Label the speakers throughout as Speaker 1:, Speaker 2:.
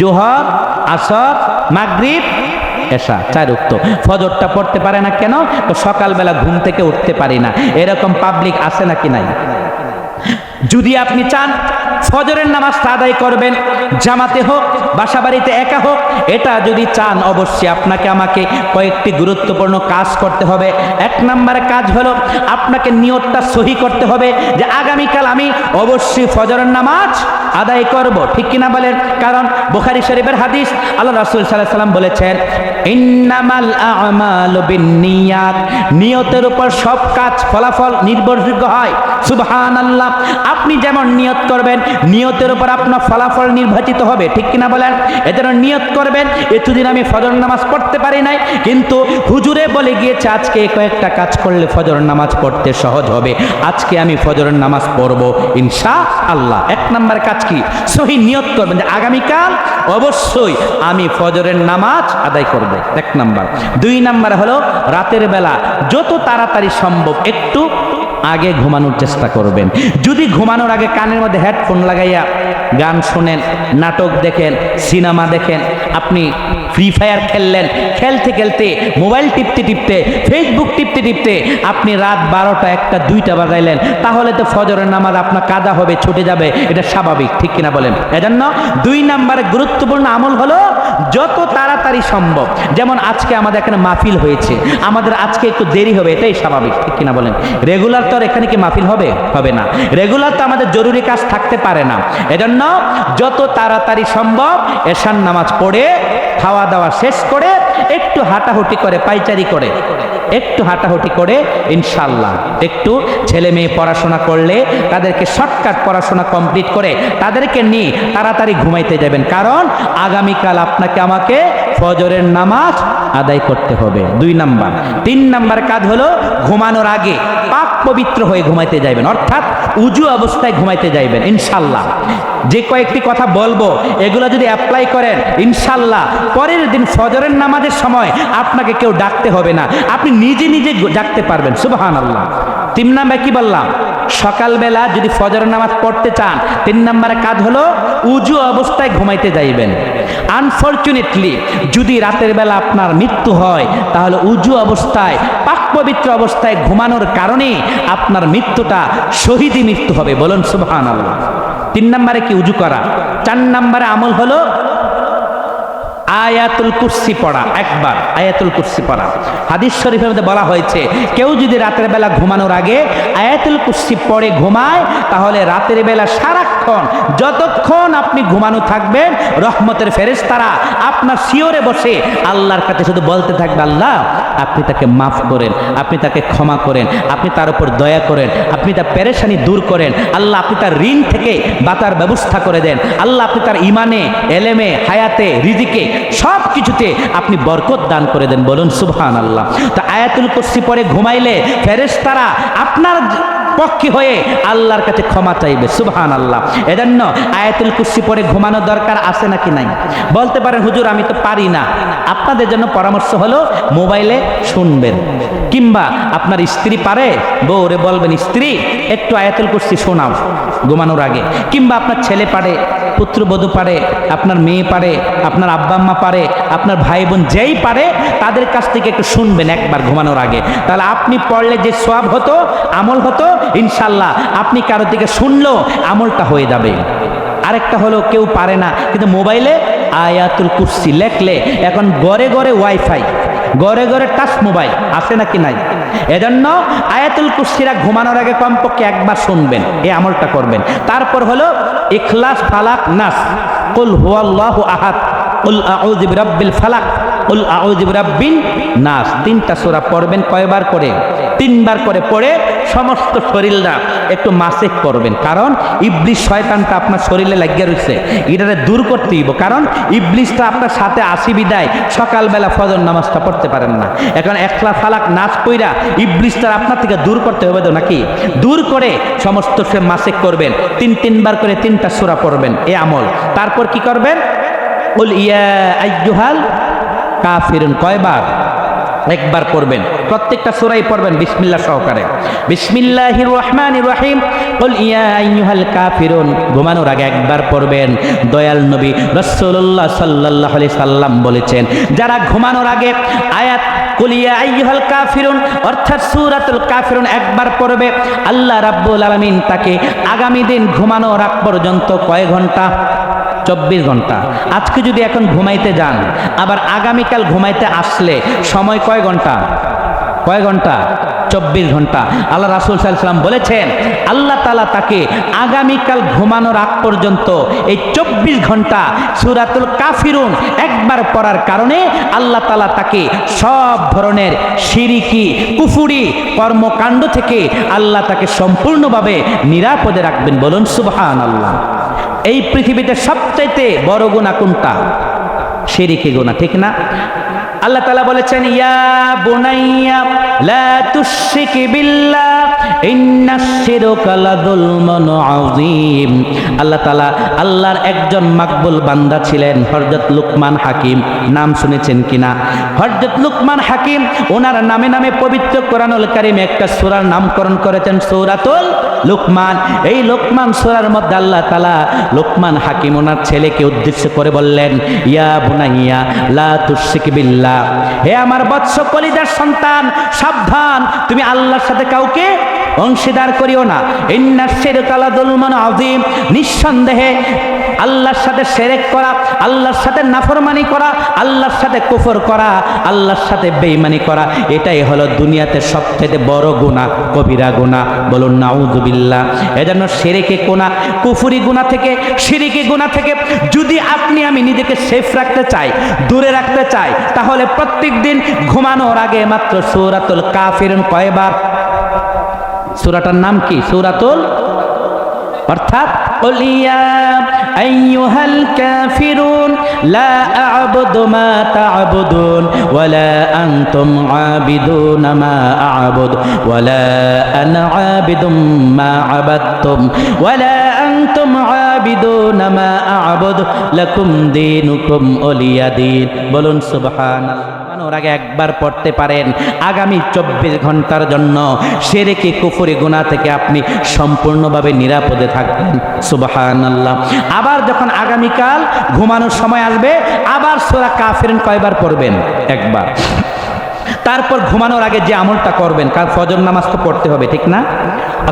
Speaker 1: জোহর, আসর, মাগরিব, এশা, 4 ওয়াক্ত। ফজরটা পড়তে পারে না কেন? তো সকালবেলা ঘুম থেকে উঠতে পারি না। এরকম পাবলিক আছে নাকি নাই? যদি আপনি চান ফজরের নামাজটা আদায় করবেন, জামাতে হোক বাসা বাড়িতে একা হোক, এটা যদি চান অবশ্যই আপনাকে আমাকে কয়েকটি গুরুত্বপূর্ণ কাজ করতে হবে। 1 নম্বরে কাজ হলো আপনাকে নিয়তটা সহি করতে হবে যে আগামীকাল আমি অবশ্যই ফজরের নামাজ আদায় করব, ঠিক কিনা বলেন? কারণ বুখারী শরীফের হাদিস, আল্লাহ রাসূল সাল্লাল্লাহু আলাইহি ওয়াসাল্লাম বলেছেন, ইন্নামাল আ'মালু বিন্নিয়াত, নিয়তের উপর সব কাজ ফলাফল নির্ভরযোগ্য হয়। সুবহানাল্লাহ। আপনি যেমন নিয়ত করবেন, নিয়তের উপর আপনার ফলাফল নির্বাচিত হবে, ঠিক কিনা বলেন? এজন্য নিয়ত করবেন, এতদিন আমি ফজর নামাজ পড়তে পারি নাই, কিন্তু হুজুরে বলে গিয়েছে আজকে কয়েকটা কাজ করলে ফজর নামাজ পড়তে সহজ হবে, আজকে আমি ফজরের নামাজ পড়ব ইনশাআল্লাহ। 1 নম্বর কাজ কি? সহি নিয়ত করবেন যে আগামীকাল অবশ্যই আমি ফজরের নামাজ আদায় করব, 1 নম্বর। 2 নম্বর হলো রাতের বেলা যত তাড়াতাড়ি সম্ভব একটু আগে ঘুমানোর চেষ্টা করবেন। যদি ঘুমানোর আগে কানের মধ্যে হেডফোন লাগাইয়া গান শোনেন, নাটক দেখেন, সিনেমা দেখেন, আপনি ফ্রি ফায়ার খেললেন, খেলতে খেলতে মোবাইল টিপতে টিপতে ফেসবুক টিপতে টিপতে আপনি রাত 12টা 1টা 2টা বাজাইলেন, তাহলে তো ফজরের নামাজ আপনার কাজা হবে, ছুটে যাবে, এটা স্বাভাবিক, ঠিক কিনা বলেন? এজন্য 2 নম্বরে গুরুত্বপূর্ণ আমল হলো যত তাড়াতাড়ি সম্ভব, যেমন আজকে আমাদের এখানে মাহফিল হয়েছে, আমাদের আজকে একটু দেরি হবে, এটাই স্বাভাবিক, ঠিক কিনা বলেন? রেগুলার তো আর এখানে কি মাহফিল হবে? হবে না। রেগুলার তো আমাদের জরুরি কাজ থাকতে পারে না। এজন্য যত তাড়াতাড়ি সম্ভব এশার নামাজ পড়ে খাওয়া দাওয়া শেষ করে একটু হাঁটাহুটি করে, পাইচারি করে, একটু হাঁটাহুটি করে ইনশাআল্লাহ একটু ছেলে মেয়ে পড়াশোনা করলে তাদেরকে শর্টকাট পড়াশোনা কমপ্লিট করে তাদেরকে নিয়ে তাড়াতাড়ি ঘুমাইতে যাবেন, কারণ আগামীকাল আপনাকে আমাকে ফজরের নামাজ আদায় করতে হবে। 2 নাম্বার। 3 নাম্বার কাজ হলো ঘুমানোর আগে পাক পবিত্র হয়ে ঘুমাইতে যাবেন, অর্থাৎ উজু অবস্থায় ঘুমাইতে যাইবেন ইনশাআল্লাহ। যে কয়েকটি কথা বলবো এগুলো যদি অ্যাপ্লাই করেন ইনশাআল্লাহ পরের দিন ফজরের নামাজের সময় আপনাকে কেউ ডাকতে হবে না, আপনি নিজে নিজে ডাকতে পারবেন। সুবহানাল্লাহ। 3 নাম্বার কি বললাম? সকালবেলা যদি ফজরের নামাজ পড়তে চান 3 নম্বরে কাজ হলো উজু অবস্থায় ঘুমাইতে যাইবেন। আনফরচুনেটলি যদি রাতের বেলা আপনার মৃত্যু হয় তাহলে উজু অবস্থায় পাক পবিত্র অবস্থায় ঘুমানোর কারণে আপনার মৃত্যুটা শহীদি মৃত্যু হবে, বলুন সুবহানাল্লাহ। 3 নম্বরে কি? উজু করা। 4 নম্বরে আমল হলো আয়াতুল কুরসি পড়া, একবার আয়াতুল কুরসি পড়া। হাদিস শরীফের মধ্যে বলা হয়েছে কেউ যদি রাতের বেলা ঘুমানোর আগে আয়াতুল কুরসি পড়ে ঘুমায় তাহলে রাতের বেলা সারাক্ষণ যতক্ষণ আপনি ঘুমানো থাকবেন রহমতের ফেরেশতারা আপনার শিয়রে বসে আল্লাহর কাছে শুধু বলতে থাকবে, আল্লাহ আপনি তাকে মাফ করেন, আপনি তাকে ক্ষমা করেন, আপনি তার উপর দয়া করেন, আপনি তার পেরেশানি দূর করেন, আল্লাহ আপনি তার ঋণ থেকে বাঁচার ব্যবস্থা করে দেন, আল্লাহ আপনি তার ইমানে, এলেমে, হায়াতে, রিজিকে সব কিছুতে আপনি বরকত দান করে দেন, বলুন সুবহানাল্লাহ। তো আয়াতুল কুরসি পড়ে ঘুমাইলে ফেরেশতারা আপনার পক্ষে হয়ে আল্লাহর কাছে ক্ষমা চাইবে, সুবহানাল্লাহ। এজন্য আয়াতুল কুরসি পড়ে ঘুমানো দরকার আছে নাকি নাই? বলতে পারেন হুজুর আমি তো পারি না, আপনাদের জন্য পরামর্শ হলো মোবাইলে শুনবেন, কিংবা আপনার স্ত্রী পারে বউরে বলবেন স্ত্রী একটু আয়াতুল কুরসি শোনাও ঘুমানোর আগে, কিংবা আপনার ছেলে পারে, পুত্রবধূ পারে, আপনার মেয়ে পারে, আপনার আব্বা আম্মা পারে, আপনার ভাই বোন যেই পারে তাদের কাছ থেকে একটু শুনবেন একবার ঘুমানোর আগে, তাহলে আপনি পড়লে যে সওয়াব হতো, আমল হতো, ইনশাআল্লাহ আপনি কারো থেকে শুনলেও আমলটা হয়ে যাবে। আরেকটা হলো কেউ পারে না কিন্তু মোবাইলে আয়াতুল কুরসি লেখলে, এখন ঘরে ঘরে ওয়াইফাই, ঘরে ঘরে টাচ মোবাইল আছে নাকি নাই? এজন্য আয়াতুল কুরসিরা ঘুমানোর আগে কমপক্ষে একবার শুনবেন, এই আমলটা করবেন। তারপর হলো ইখলাস, ফালাক, নাস, কুল হুয়াল্লাহু আহাদ, কুল আউযু বিরাব্বিল ফালাক, কুল আউযু বিরাব্বিন নাস। 3টা সূরা পড়বেন। কয়বার করে? 3 বার করে পড়ে সমস্ত শরীরটা একটু মাসেক করবেন, কারণ ইবলিস শয়তানটা আপনার শরীরে লাগিয়ে রয়েছে, এটারে দূর করতে হইব, কারণ ইবলিসটা আপনার সাথে আসি বিদায় সকালবেলা ফজর নামাজটা পড়তে পারেন না। এখন ইখলাস, ফালাক, নাস পড়া ইবলিসটা আপনার থেকে দূর করতে হবে তো নাকি? দূর করে সমস্ত সে মাসেক করবেন। 3 বার করে 3টা সূরা পড়বেন, এই আমল। তারপর কি করবেন? কুল ইয়া আইয়ুহাল কাফিরুন কয়বার? একবার পড়বেন। প্রত্যেকটা সূরাই পড়বেন বিসমিল্লাহ সহকারে। বিসমিল্লাহির রহমানির রহিম, কুল ইয়া আইয়ুহাল কাফিরুন, ঘুমানোর আগে একবার পড়বেন। দয়াল নবী রাসূলুল্লাহ সাল্লাল্লাহু আলাইহি সাল্লাম বলেছেন, যারা ঘুমানোর আগে আয়াত কুল ইয়া আইয়ুহাল কাফিরুন অর্থাৎ সূরাতুল কাফিরুন একবার পড়বে, আল্লাহ রাব্বুল আলামিন তাকে আগামী দিন ঘুমানোর আগ পর্যন্ত কয় ঘন্টা? 24 ঘন্টা। আজকে যদি এখন ঘুমাইতে যান, আবার আগামীকাল ঘুমাইতে আসলে সময় কয় ঘন্টা? কয় ঘন্টা? 24 ঘন্টা। আল্লাহ রাসূল সাল্লাল্লাহু আলাইহি ওয়াসাল্লাম বলেছেন, আল্লাহ তাআলা তাকে আগামীকাল ঘুমানোর আগ পর্যন্ত এই 24 ঘন্টা সূরাতুল কাফিরুন একবার পড়ার কারণে আল্লাহ তাআলা তাকে সব ধরনের শিরকি কুফরি কর্মকাণ্ড থেকে আল্লাহ তাকে সম্পূর্ণভাবে নিরাপদে রাখবেন। বলুন সুবহানাল্লাহ। এই পৃথিবীতে সবচাইতে বড় গুনাহ কোনটা? শিরকি গুনাহ, ঠিক না? আল্লাহ তাআলা বলেছেন, ইয়া বুনাইয়া লা তুশরিক বিল্লাহ ইন্নাশ শিরকা লাযুলমুন আযীম। আল্লাহ তাআলা আল্লাহর একজন মাকবুল বান্দা ছিলেন হযরত লুকমান হাকিম। নাম শুনেছেন কিনা? হযরত লুকমান হাকিম, ওনার নামে নামে পবিত্র কোরআনুল কারীমে একটা সূরার নামকরণ করেছেন সূরাতুল লুকমান। এই লুকমান সূরার মধ্যে আল্লাহ তাআলা লুকমান হাকিম ওনার ছেলেকে উদ্দেশ্য করে বললেন, ইয়া বুনাইয়া লা তুশরিক বিল্লাহ, হে আমার বৎস কলিজার সন্তান, সাবধান, তুমি আল্লাহর সাথে কাউকে অংশীদার করিও না। ইন্নাশ শিরকা লাযুলমুন আযীম, নিঃসন্দেহে আল্লাহর সাথে শিরক করা, আল্লাহর সাথে নাফরমানি করা, আল্লাহর সাথে কুফর করা, আল্লাহর সাথে বেঈমানি করা, এটাই হলো দুনিয়াতে সবচেয়ে বড় গুনাহ, কবিরা গুনাহ। বলুন নাউযুবিল্লাহ। এজন্য শিরকি গুনাহ, কুফরি গুনাহ থেকে, শিরকি গুনাহ থেকে যদি আপনি আমি নিজেকে সেফ রাখতে চাই, দূরে রাখতে চাই, তাহলে প্রত্যেক দিন ঘুমানোর আগে মাত্র সূরাতুল কাফিরুন কয়বার? সূরাটার নাম কি? সূরাতুল, অর্থাৎ কুল ইয়া আইয়ুহাল কাফিরুন লা আ'বুদু মা তা'বুদুন ওয়ালা আনতুম আবিদুনা মা আ'বুদু ওয়ালা আনা আবিদুম মা আবাদতুম ওয়ালা আনতুম আবিদুনা মা আ'বুদু লাকুম দীনুকুম ওলিয়া দীন। বলুন সুবহানাল্লাহ। ওর আগে একবার পড়তে পারেন, আগামী 24 ঘন্টার জন্য শিরকি কুফরি গুনাহ থেকে আপনি সম্পূর্ণভাবে নিরাপদে থাকবেন। সুবহানাল্লাহ। আবার যখন আগামীকাল ঘুমানোর সময় আসবে, আবার সূরা কাফিরুন কয়বার পড়বেন? একবার। তারপর ঘুমানোর আগে যে আমলটা করবেন, কারণ ফজর নামাজ তো পড়তে হবে, ঠিক না?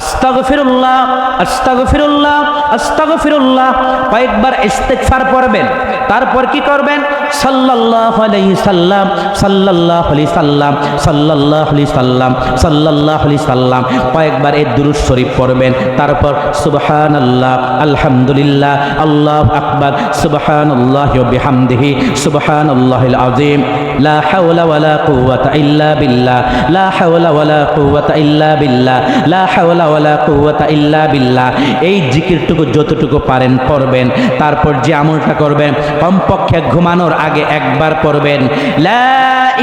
Speaker 1: আস্তাগফিরুল্লাহ আস্তাগফিরুল্লাহ আস্তাগফিরুল্লাহ কয়েকবার ইস্তিগফার পড়বেন। তারপর কি করবেন? সাল্লাল্লাহু আলাইহি সাল্লাম সাল্লাল্লাহু আলাইহি সাল্লাম সাল্লাল্লাহু আলাইহি সাল্লাম সাল্লাল্লাহু আলাইহি সাল্লাম কয়েকবার এই দুরূদ শরীফ পড়বেন। তারপর সুবহানাল্লাহ আলহামদুলিল্লাহ আল্লাহু আকবার সুবহানাল্লাহি ওয়া বিহামদিহি সুবহানাল্লাহিল আযীম লা হাওলা ওয়ালা কুওয়াতা ইল্লা বিল্লাহ লা হাওলা ওয়ালা কুওয়াতা ইল্লা বিল্লাহ লা হাওলা ওয়ালা কুওয়াতা ইল্লা বিল্লাহ। এই জিকিরটুকু যতটুকু পারেন পড়বেন। তারপর যে আমলটা করবেন, কমপক্ষে ঘুমানোর আগে একবার পড়বেন, লা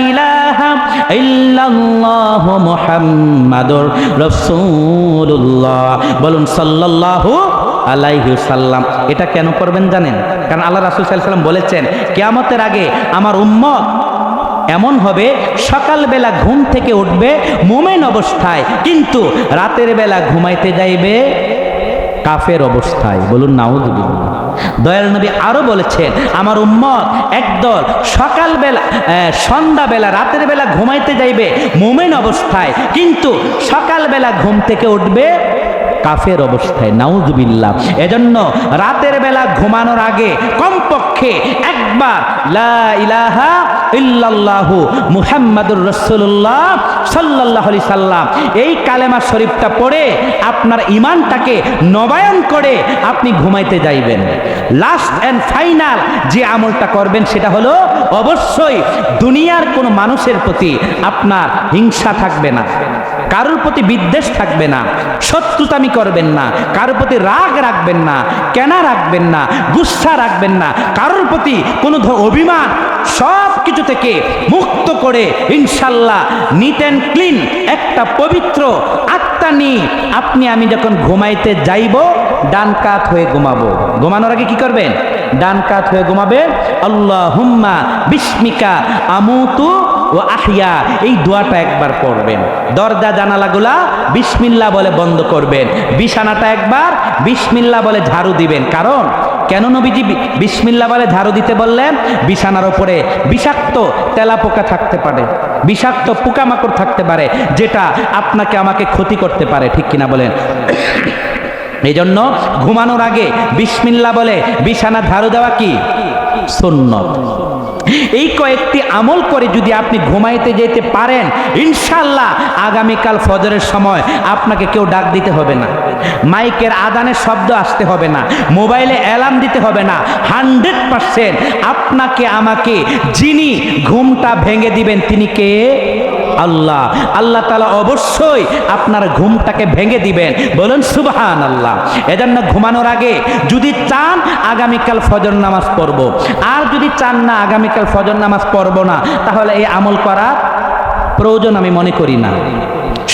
Speaker 1: ইলাহা ইল্লাল্লাহু মুহাম্মাদুর রাসূলুল্লাহ। বলুন সাল্লাল্লাহু আলাইহি ওয়াসাল্লাম। এটা কেন করবেন জানেন? কারণ আল্লাহ রাসূল সাল্লাল্লাহু আলাইহি ওয়াসাল্লাম বলেছেন, কিয়ামতের আগে আমার উম্মত এমন হবে, সকালবেলা ঘুম থেকে উঠবে মুমিন অবস্থায়, কিন্তু রাতের বেলা ঘুমাইতে যাইবে কাফের অবস্থায়। বলুন নাউযুবিল্লাহ। দয়াল নবী আরো বলেছেন, আমার উম্মত একদল সকালবেলা সন্ধ্যাবেলা রাতের বেলা ঘুমাইতে যাইবে মুমিন অবস্থায়, কিন্তু সকালবেলা ঘুম থেকে উঠবে কাফের অবস্থায়। নাউযুবিল্লাহ। এজন্য রাতের বেলা ঘুমানোর আগে কমপক্ষে একবার লা ইলাহা ইল্লাল্লাহু মুহাম্মাদুর রাসূলুল্লাহ সাল্লাল্লাহু আলাইহি সাল্লাম এই কালেমা শরীফটা পড়ে আপনার ঈমানটাকে নবায়ন করে আপনি ঘুমাইতে যাইবেন। লাস্ট এন্ড ফাইনাল যে আমলটা করবেন সেটা হলো, অবশ্যই দুনিয়ার কোনো মানুষের প্রতি আপনার হিংসা থাকবে না, কারোর প্রতি বিদ্বেষ থাকবে না, শত্রুতামি করবেন না, কারোর প্রতি রাগ রাখবেন না, কেনা রাখবেন না, গুসা রাখবেন না, কারোর প্রতি কোনো অভিমান, সব কিছু থেকে মুক্ত করে ইনশাল্লাহ নিট অ্যান্ড ক্লিন একটা পবিত্র আত্মা নিয়ে আপনি আমি যখন ঘুমাইতে যাইব, ডান কাত হয়ে ঘুমাবো। ঘুমানোর আগে কি করবেন? ডান কাত হয়ে ঘুমাবেন। আল্লাহুম্মা বিস্মিকা আমুতু ও আহিয়া, এই দোয়াটা একবার পড়বেন। দরজা জানালাগুলা বিসমিল্লাহ বলে বন্ধ করবেন, বিছানাটা একবার বিসমিল্লাহ বলে ঝাড়ু দিবেন। কারণ কেন নবীজি বিসমিল্লাহ বলে ঝাড়ু দিতে বললেন? বিছানার উপরে বিষাক্ত তেলাপোকা থাকতে পারে, বিষাক্ত পোকামাকড় থাকতে পারে, যেটা আপনাকে আমাকে ক্ষতি করতে পারে, ঠিক কিনা বলেন? এই জন্য ঘুমানোর আগে বিসমিল্লাহ বলে বিছানা ঝাড়ু দেওয়া কি সুন্নত। এই কয়েকটি আমল করে যদি আপনি ঘুমাইতে যেতে পারেন, ইনশাআল্লাহ আগামীকাল ফজরের সময় আপনাকে কেউ ডাক দিতে হবে না, মাইকের আদানের শব্দ আসতে হবে না, মোবাইলে অ্যালার্ম দিতে হবে না। 100% আপনাকে আমাকে যিনি ঘুমটা ভেঙে দিবেন তিনি কে? আল্লাহ। আল্লাহ তাআলা অবশ্যই আপনার ঘুমটাকে ভেঙে দিবেন, বলুন সুবহানাল্লাহ। এজন্য ঘুমানোর আগে যদি চান আগামীকাল ফজর নামাজ পড়ব, আর যদি চান না আগামীকাল ফজর নামাজ পড়ব না, তাহলে এই আমল করার প্রয়োজন আমি মনে করি না।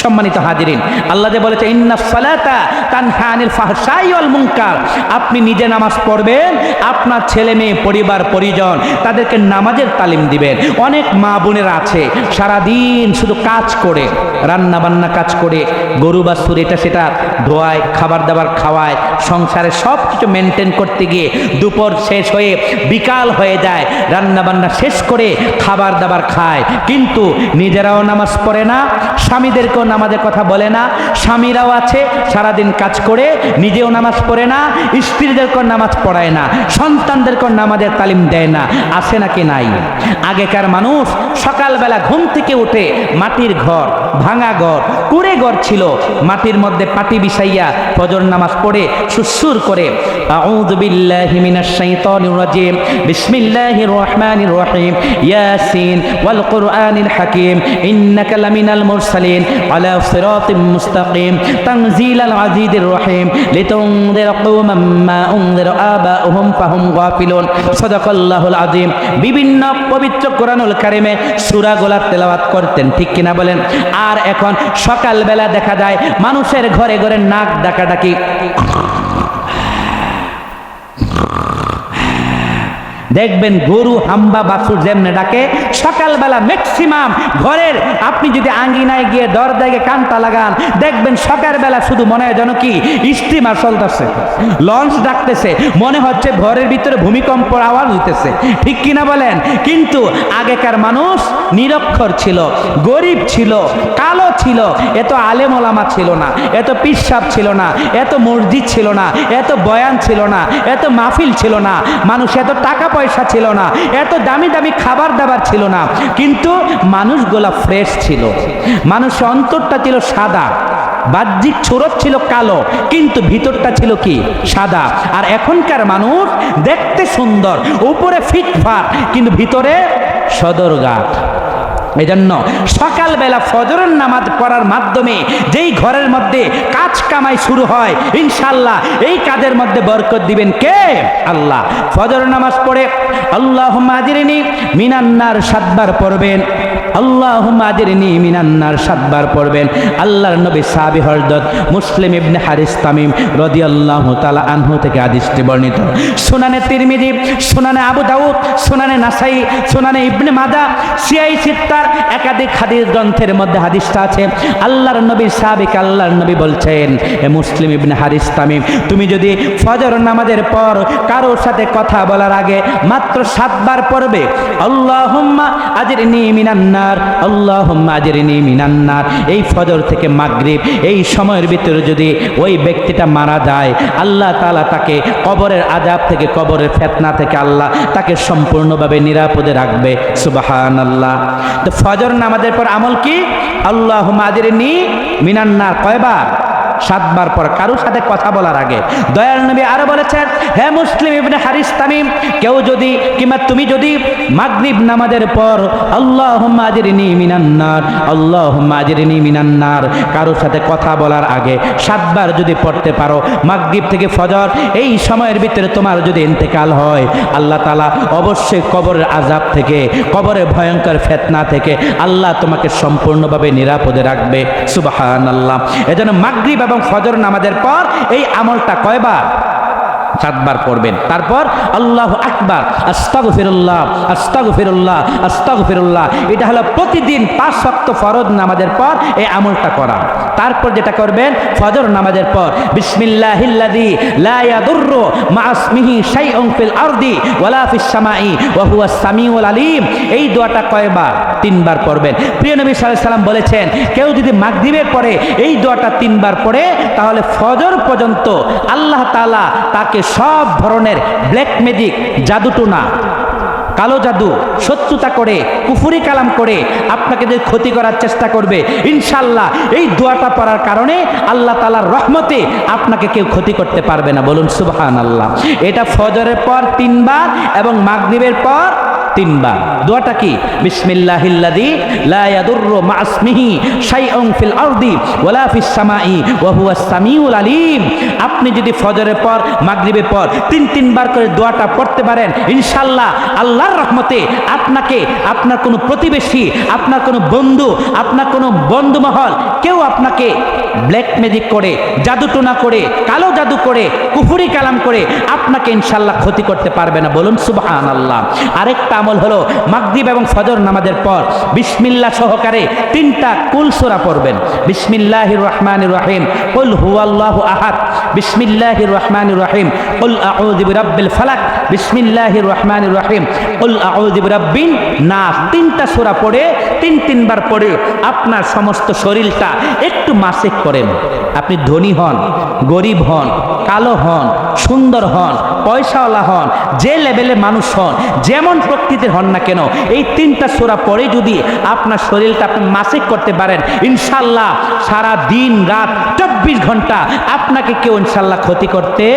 Speaker 1: সম্মানিত হাজিরিন, আল্লাহ যে বলেছে ইন্নাস সালাতা তানহা আনিল ফাহশাই ওয়াল মুনকার, আপনি নিজে নামাজ পড়বেন, আপনার ছেলে মেয়ে পরিবার পরিজন তাদেরকে নামাজের তালিম দিবেন। অনেক মা বোনেরা আছে সারাদিন শুধু কাজ করে, রান্না বান্না কাজ করে, গরু বাছুর এটা সেটা ধোয়ায়, খাবার দাবার খাওয়ায়, সংসারে সব কিছু মেনটেন করতে গিয়ে দুপুর শেষ হয়ে বিকাল হয়ে যায়, রান্না বান্না শেষ করে খাবার দাবার খায়, কিন্তু নিজেরাও নামাজ পড়ে না, স্বামীদেরকেও নামাজের কথা বলে না। স্বামীরাও আছে সারাদিন কাজ করে, নিজেও নামাজ পড়ে না, স্ত্রীদেরকেও নামাজ পড়ায় না, সন্তানদেরকেও নামাজের তালিম দেয় না। আছে নাকি নাই? আগেকার মানুষ সকালবেলা ঘুম থেকে উঠে মাটির ঘর, ভাঙা ঘর, কুড়ে ঘর ছিল, মাটির মধ্যে পাটি বিছাইয়া ফজর নামাজ পড়ে সুসুর করে আউযু বিল্লাহি মিনাশ শাইতানির রাজিম বিসমিল্লাহির রহমানির রহিম ইয়াসিন ওয়াল কুরআনিল হাকীম ইন্নাকা লামিনাল মুরসালিন আলা সিরাতিম মুস্তাকিম তানজিলাল আজিজির রহিম লিতুনযিরা কওমান মা উনযিরা আবাউহুম ফাহুম গাফিলুন। সাদাকাল্লাহুল আযীম। বিভিন্ন পবিত্র কোরআনুল কারীমে সূরাগুলো তেলাওয়াত করতেন, ঠিক কিনা বলেন? আর এখন সকালবেলা দেখা যায় মানুষের ঘরে ঘরে নাক ডাকাডাকি, দেখবেন গরু হাম্বা বাছুর যেমনে ডাকে, সকালবেলা ম্যাক্সিমাম ঘরের আপনি যদি আঙ্গিনায় গিয়ে দরজায় গিয়ে কানটা লাগান, দেখবেন সকালবেলা শুধু মনে হয় যেন কি স্টিমার চলতেছে, লঞ্চ ডাকতেছে, মনে হচ্ছে ঘরের ভিতরে ভূমিকম্পর আওয়াজ হইতেছে, ঠিক কিনা বলেন? কিন্তু আগেকার মানুষ নিরক্ষর ছিল, গরিব ছিল, কালো ছিল, এত আলেম ওলামা ছিল না, এত পিসাব ছিল না, এত মসজিদ ছিল না, এত বয়ান ছিল না, এত মাহফিল ছিল না, মানুষ এত টাকা পয়সা ছিল না, এত দামি দামি খাবার দাবার ছিল না, কিন্তু মানুষগুলা ফ্রেশ ছিল, মানুষের অন্তরটা ছিল সাদা, বাহ্যিক সুরত ছিল কালো, কিন্তু ভিতরটা ছিল কি সাদা। আর এখনকার মানুষ দেখতে সুন্দর, উপরে ফিটফাট, কিন্তু ভিতরে সদরঘাট। এজন্য সকালবেলা ফজরের নামাজ পড়ার মাধ্যমে যেই ঘরের মধ্যে কাজ কামাই শুরু হয়, ইনশাআল্লাহ এই কাজের মধ্যে বরকত দিবেন কে? আল্লাহ। ফজরের নামাজ পড়ে আল্লাহুম্মা আজিরনি মিনান নার 7 বার পড়বেন, আল্লাহুম্মা আজিরনি মিনান নার 7 বার পড়বেন। আল্লাহর নবী সাহাবী হযরত মুসলিম ইবনে হারিস তামিম রাদিয়াল্লাহু তাআলা আনহু থেকে হাদিসটি বর্ণিত। সুনানে তিরমিজি, সুনানে আবু দাউদ, সুনানে নাসাই, সুনানে ইবনে মাজাহ, সিয়াই সিত্তার একাধিক হাদিস গ্রন্থের মধ্যে হাদিসটা আছে। আল্লাহর নবী সাহাবীকে আল্লাহর নবী বলছেন, এ মুসলিম ইবনে হারিস তামিম, তুমি যদি ফজর নামাজের পর কারোর সাথে কথা বলার আগে মাত্র 7 বার পড়বে আল্লাহুম্মা আজিরনি মিনান নার, আল্লাহুম্মা আজিরনি মিনান নার, এই ফজর থেকে মাগরিব এই সময়ের ভিতরে যদি ওই ব্যক্তিটা মারা যায়, আল্লাহ তাআলা তাকে কবরের আযাব থেকে, কবরের ফিতনা থেকে আল্লাহ তাকে সম্পূর্ণভাবে নিরাপদে রাখবে। সুবহানাল্লাহ। তো ফজর নামাজের পর আমল কি? আল্লাহুম্মা আজিরনি মিনান নার কয়বার? 7 বার পর কারোর সাথে কথা বলার আগে। দয়াল নবী আরো বলেছেন, হে মুসলিম ইবনে হারিস তামিম, কেউ যদি কিংবা তুমি যদি মাগরিব নামাজের পর আল্লাহুম্মা আজিরনি মিনান নার, আল্লাহুম্মা আজিরনি মিনান নার কারোর সাথে কথা বলার আগে 7 বার যদি পড়তে পারো, মাগরিব থেকে ফজর এই সময়ের ভিতরে তোমার যদি ইন্তেকাল হয়, আল্লাহ তাআলা অবশ্যই কবরের আযাব থেকে, কবরের ভয়ঙ্কর ফিতনা থেকে আল্লাহ তোমাকে সম্পূর্ণভাবে নিরাপদে রাখবে। সুবহানাল্লাহ। এজন্য মাগরিব এবং ফজর নামাজের পর এই আমলটা কয়বার? 7 বার পড়বেন। তারপর আল্লাহু আকবার, আস্তাগফিরুল্লাহ, আস্তাগফিরুল্লাহ, আস্তাগফিরুল্লাহ। এটা হলো প্রতিদিন 5 ওয়াক্ত ফরজ নামাজের পর এই আমলটা করা। তারপর যেটা করবেন ফজর নামাজের পর, বিসমিল্লাহিল্লাযী লা ইয়াদুররু মা ইসমিহি শাইউন ফিল আরদি ওয়ালা ফিস সামাই ওয়া হুয়াস সামিউল আলিম। এই দোয়াটা কয়বার? 3 বার পড়বেন। প্রিয় নবী সাল্লাল্লাহু আলাইহি সাল্লাম বলেছেন, কেউ যদি মাগরিবের পরে এই দোয়াটা 3 বার পড়ে, তাহলে ফজর পর্যন্ত আল্লাহ তাআলা তাকে সব ধরনের ব্ল্যাক ম্যাজিক, জাদুটোনা, কালো জাদু, শত্রুতা করে, কুফরি কালাম করে আপনাকে যে ক্ষতি করার চেষ্টা করবে, ইনশাআল্লাহ এই দোয়াটা পড়ার কারণে আল্লাহ তাআলার রহমতে আপনাকে কেউ ক্ষতি করতে পারবে না। বলুন সুবহানাল্লাহ। এটা ফজরের পর 3 বার এবং মাগরিবের পর 3 বার। দোয়াটা কি? বিসমিল্লাহিল্লাযী লা ইয়াদুররু মা ইসমিহি শাইউন ফিল আরদি ওয়ালা ফিস সামাই ওয়া হুয়াস সামিউল আলিম। আপনি যদি ফজরের পর মাগরিবের পর 3 বার করে দোয়াটা পড়তে পারেন, ইনশাআল্লাহ আল্লাহর রহমতে আপনাকে, আপনার কোনো প্রতিবেশী, আপনার কোনো বন্ধু, আপনার কোনো বন্ধু মহল কেউ আপনাকে ব্ল্যাক ম্যাজিক করে, জাদুটোনা করে, কালো জাদু করে, কুফরি কালাম করে আপনাকে ইনশাআল্লাহ ক্ষতি করতে পারবে না। বলুন সুবহানাল্লাহ। আরেকটা আমল হলো মাগরিব এবং ফজর নামাজের পর বিসমিল্লাহ সহকারে 3টা কুল সূরা পড়বেন। বিসমিল্লাহির রহমানির রহিম, কুল হুয়াল্লাহু আহাদ, বিসমিল্লাহির রহমানির রহিম, কুল আউযু বিরাব্বিল ফালাক, বিসমিল্লাহির রহমানির রহিম, কুল আউযু বিরাব্বিন নাস। 3টা সূরা পড়ে 3 বার পড়ে আপনার সমস্ত শরীরটা একটু মাসিক করেন। আপনি ধনী হন, গরিব হন, কালো হন, সুন্দর হন, পয়সাওয়ালা হন, যে লেভেলে মানুষ হন, যেমন প্রকৃতির হন না কেন, এই 3টা সূরা পড়ে যদি আপনার শরীরটা আপনি মাসিক করতে পারেন, ইনশাআল্লাহ সারা দিন রাত 24 ঘন্টা আপনাকে কেউ ইনশাআল্লাহ ক্ষতি করতে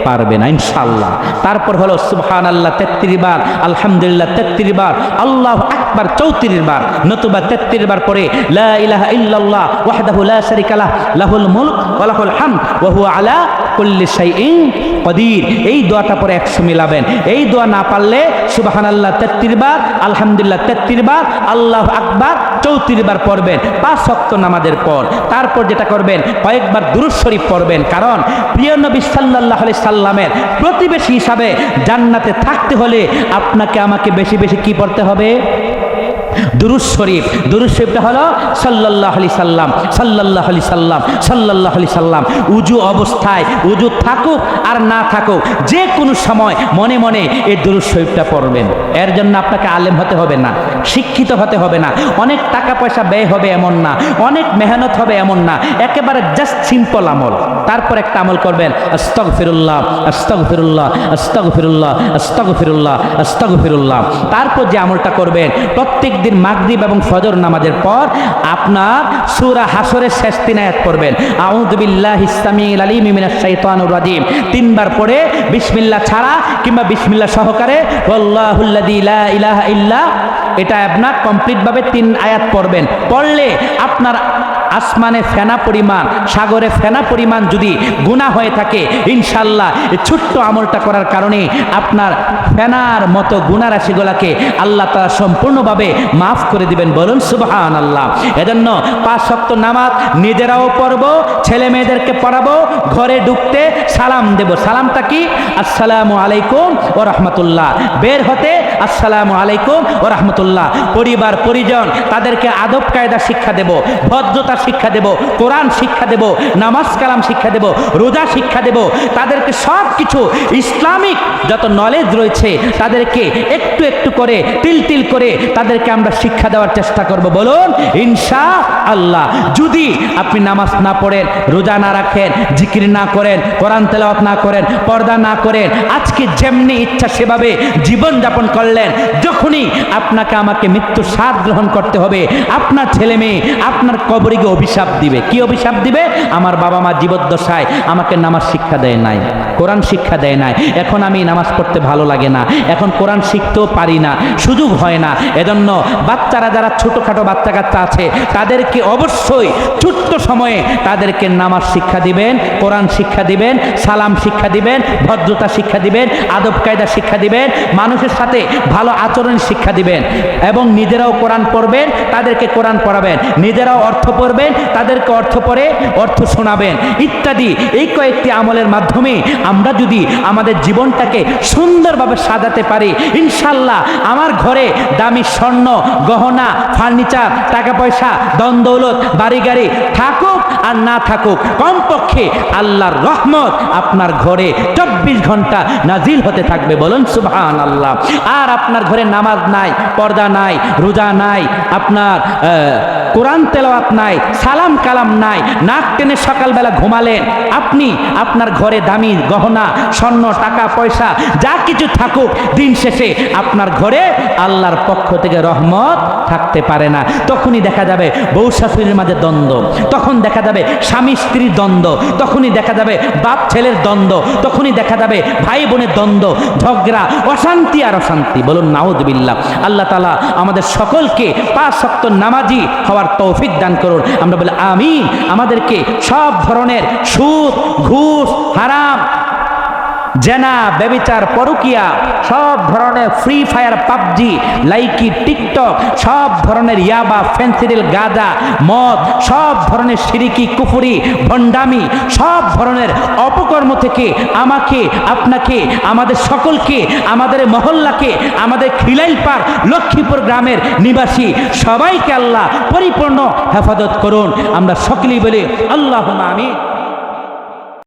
Speaker 1: পারবে না ইনশাআল্লাহ। তারপর হলো সুবহানাল্লাহ 33 বার, আলহামদুলিল্লাহ 33 বার, আল্লাহু আকবার 34 বার, নতুবা 33 বার পরে লা ইলাহা ইল্লাল্লাহ ওয়াহদাহু লা শারীকা লাহ লাহুল মুলক ওয়া লাহুল হামদ ওয়া হুয়া আলা কুল্লি শাইইন কদির। এই দোয়াটা পরে 100 মিলাবেন। এই দোয়া না পারলে সুবহানাল্লাহ 33 বার, আলহামদুলিল্লাহ 33 বার, আল্লাহু আকবার 34 বার পড়বেন 5 ওয়াক্ত নামাজের পর। তারপর যেটা করবেন, কয়েকবার দুরূদ শরীফ পড়বেন, কারণ প্রিয় নবী সাল্লাল্লাহু আলাইহি সাল্লামের প্রতিবেশী হিসাবে জান্নাতে থাকতে হলে আপনাকে আমাকে বেশি বেশি কি পড়তে হবে? দুরূদ শরীফ। দুরূদ শরীফটা হলো সাল্লাল্লাহু আলাইহি সাল্লাম, সাল্লাল্লাহু আলাইহি সাল্লাম, সাল্লাল্লাহু আলাইহি সাল্লাম। উজু অবস্থায়, উজু থাকুক আর না থাকুক, যে কোনো সময় মনে মনে এই দুরূদ শরীফটা পড়বেন। এর জন্য আপনাকে আলেম হতে হবে না, শিক্ষিত হতে হবে না, অনেক টাকা পয়সা ব্যয় হবে এমন না, অনেক মেহনত হবে এমন না, একেবারে জাস্ট সিম্পল আমল। তারপর একটা আমল করবেন, আস্তাগফিরুল্লাহ, আস্তাগফিরুল্লাহ, আস্তাগফিরুল্লাহ, আস্তাগফিরুল্লাহ, আস্তাগফিরুল্লাহ। তারপর যে আমলটা করবেন, প্রত্যেক দিন মাগরিব এবং ফজর নামাজের পর আপনার সূরা হাসরের শেষ 3 আয়াত পড়বেন। আউযু বিল্লাহিস সামিউল আলিম মিনাশ শাইতানির রাজিম 3 বার পড়ে বিসমিল্লাহ ছাড়া কিংবা বিসমিল্লাহ সহকারে ওয়াল্লাহুল্লাযী লা ইলাহা ইল্লা, এটা আপনার কমপ্লিট ভাবে 3 আয়াত পড়বেন। পড়লে আপনার আসমানে ফেনা পরিমাণ, সাগরে ফেনা পরিমাণ যদি গুনাহ হয়ে থাকে, ইনশাআল্লাহ এই ছোট্ট আমলটা করার কারণে আপনার ফেনার মতো গুনাহ রাশিগুলোকে আল্লাহ তাআলা সম্পূর্ণভাবে মাফ করে দিবেন। বলুন সুবহানাল্লাহ। এজন্য 5 ওয়াক্ত নামাজ নিজেরাও পড়ব, ছেলে মেয়েদেরকে পড়াবো, ঘরে ঢুকতে সালাম দেব। সালামটা কি? আসসালামু আলাইকুম ওয়া রাহমাতুল্লাহ। বের হতে আসসালামু আলাইকুম ওয়া রাহমাতুল্লাহ। পরিবার পরিজন তাদেরকে আদব কায়দা শিক্ষা দেব, ভদ্রতা শিক্ষা দেব, কোরআন শিক্ষা দেব, নামাজ কালাম শিক্ষা দেব, রোজা শিক্ষা দেব। তাদেরকে সব কিছু ইসলামিক যত নলেজ রয়েছে তাদেরকে একটু একটু করে, তিল তিল করে তাদেরকে আমরা শিক্ষা দেওয়ার চেষ্টা করব। বলুন ইনশাআল্লাহ। যদি আপনি নামাজ না পড়েন, রোজা না রাখেন, জিকির না করেন, কোরআন তেলাওয়াত না করেন, পর্দা না করেন, আজকে যেমনি ইচ্ছা সেভাবে জীবন যাপন করলেন, যখনই আপনাকে আমাকে মৃত্যু স্বাদ গ্রহণ করতে হবে, আপনার ছেলে মেয়ে আপনার কবরে গিয়ে অভিশাপ দিবে। কি অভিশাপ দিবে? আমার বাবা মা জীবদ্দশায় আমাকে নামাজ শিক্ষা দেয় নাই, কোরআন শিক্ষা দেয় নাই, এখন আমি নামাজ পড়তে ভালো লাগে না, এখন কোরআন শিখতেও পারি না, সুযোগ হয় না। এজন্য বাচ্চারা যারা ছোটোখাটো বাচ্চা কাচ্চা আছে তাদেরকে অবশ্যই ছোট্ট সময়ে তাদেরকে নামাজ শিক্ষা দিবেন, কোরআন শিক্ষা দিবেন, সালাম শিক্ষা দিবেন, ভদ্রতা শিক্ষা দিবেন, আদব কায়দা শিক্ষা দিবেন, মানুষের সাথে ভালো আচরণ শিক্ষা দিবেন এবং নিজেরাও কোরআন পড়বেন, তাদেরকে কোরআন পড়াবেন, নিজেরাও অর্থ পড়বেন, বলবেন, তাদেরকে অর্থ পরে অর্থ শোনাবেন ইত্যাদি। এই কয়েকটি আমলের মাধ্যমে আমরা যদি আমাদের জীবনটাকে সুন্দরভাবে সাজাতে পারি, ইনশাল্লাহ আমার ঘরে দামি স্বর্ণ গহনা ফার্নিচার টাকা পয়সা ধন দৌলত বাড়ি গাড়ি থাকুক আর না থাকুক, কমপক্ষে আল্লাহর রহমত আপনার ঘরে 24 ঘন্টা নাজিল হতে থাকবে। বলুন সুবহানাল্লাহ। আর আপনার ঘরে নামাজ নাই, পর্দা নাই, রোজা নাই, আপনার কোরআন তেলাওয়াত নাই, সালাম কালাম নাই, নাক টেনে সকালবেলা ঘুমালেন, আপনি আপনার ঘরে দামি গহনা স্বর্ণ টাকা পয়সা যা কিছু থাকুক, দিন শেষে আপনার ঘরে আল্লাহর পক্ষ থেকে রহমত থাকতে পারে না। তখনই দেখা যাবে বউ শাশুড়ির মাঝে দ্বন্দ্ব, তখন দেখা যাবে স্বামী স্ত্রীর দ্বন্দ্ব, তখনই দেখা যাবে বাপ ছেলের দ্বন্দ্ব, তখনই দেখা যাবে ভাই বোনের দ্বন্দ্ব, ঝগড়া, অশান্তি আর অশান্তি। বলুন নাউযুবিল্লাহ। আল্লাহ তাআলা আমাদের সকলকে 5 ওয়াক্ত নামাজি হওয়ার তৌফিক দান করুন। আমরা বলি আমিন। আমাদেরকে সব ধরনের সুদ ঘুষ হারাম জেনা ব্যভিচার পরকিয়া সব ধরনের free fire PUBG Likee TikTok সব ধরনের ইয়াবা ফেন্সিডিল গাঁজা মদ সব ধরনের শিরিকি কুফরি ভণ্ডামি সব ধরনের অপকর্ম থেকে আমাকে আপনাকে আমাদের সকলকে আমাদের মহল্লাকে আমাদের খিলাইলপাড় লক্ষ্মীপুর গ্রামের নিবাসী সবাইকে আল্লাহ পরিপূর্ণ হেফাজত করুন। আমরা সকলেই বলি আল্লাহুম্মা আমিন।